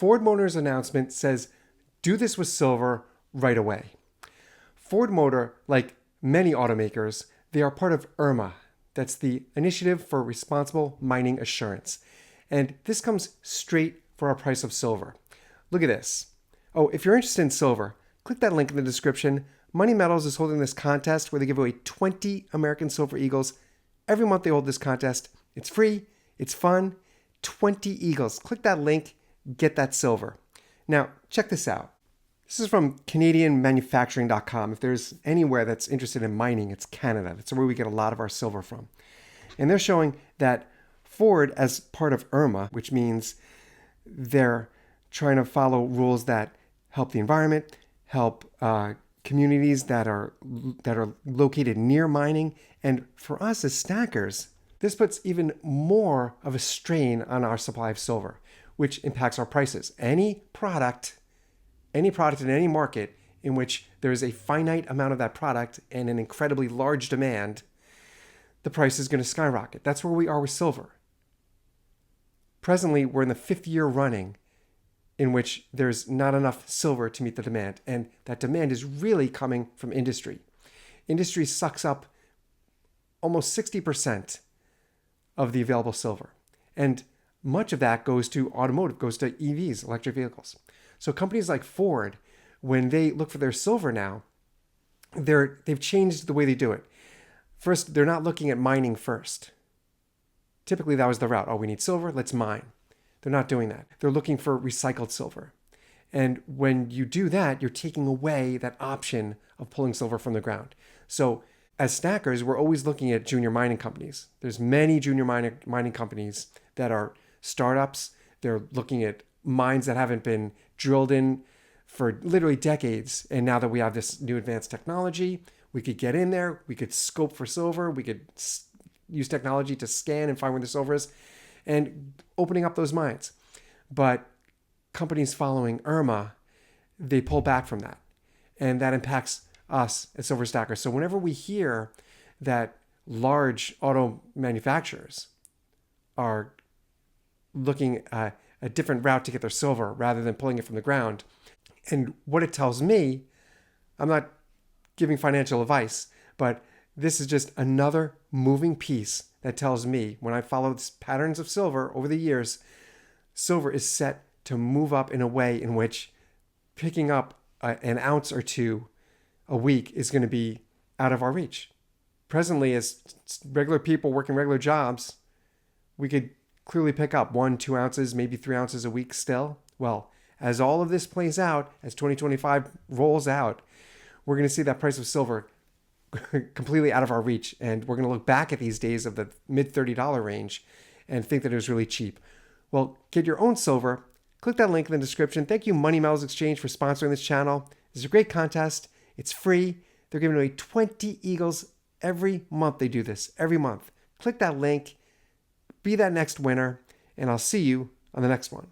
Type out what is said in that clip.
Ford Motor's announcement says, do this with silver right away. Ford Motor, like many automakers, they are part of IRMA. That's the Initiative for Responsible Mining Assurance. And this comes straight for our price of silver. Look at this. Oh, if you're interested in silver, click that link in the description. Money Metals is holding this contest where they give away 20 American Silver Eagles. Every month they hold this contest. It's free. It's fun. 20 Eagles. Click that link. Get that silver. Now, check this out. This is from CanadianManufacturing.com. If there's anywhere that's interested in mining, it's Canada. That's where we get a lot of our silver from. And they're showing that Ford, as part of IRMA, which means they're trying to follow rules that help the environment, help communities that are located near mining. And for us as stackers, this puts even more of a strain on our supply of silver, which impacts our prices. Any product in any market in which there is a finite amount of that product and an incredibly large demand, the price is going to skyrocket. That's where we are with silver. Presently, we're in the 5th year running in which there's not enough silver to meet the demand, and that demand is really coming from industry. Industry sucks up almost 60% of the available silver, and much of that goes to automotive, goes to EVs, electric vehicles. So companies like Ford, when they look for their silver now, they've changed the way they do it. First, they're not looking at mining first. Typically, that was the route. Oh, we need silver, let's mine. They're not doing that. They're looking for recycled silver. And when you do that, you're taking away that option of pulling silver from the ground. So as stackers, we're always looking at junior mining companies. There's many junior mining companies that are startups. They're looking at mines that haven't been drilled in for literally decades. And now that we have this new advanced technology, we could get in there, we could scope for silver, we could use technology to scan and find where the silver is, and opening up those mines. But companies following IRMA, they pull back from that. And that impacts us as silver stackers. So whenever we hear that large auto manufacturers are looking at a different route to get their silver rather than pulling it from the ground, and what it tells me, I'm not giving financial advice, but this is just another moving piece that tells me, when I follow patterns of silver over the years, silver is set to move up in a way in which picking up an ounce or two a week is going to be out of our reach. Presently, as regular people working regular jobs, we could clearly pick up 1-2 ounces, maybe 3 ounces a week still. Well, as all of this plays out, as 2025 rolls out, we're going to see that price of silver completely out of our reach. And we're going to look back at these days of the mid $30 range and think that it was really cheap. Well, get your own silver. Click that link in the description. Thank you, Money Metals Exchange, for sponsoring this channel. This is a great contest. It's free. They're giving away 20 Eagles every month. They do this every month. Click that link. Be that next winner, and I'll see you on the next one.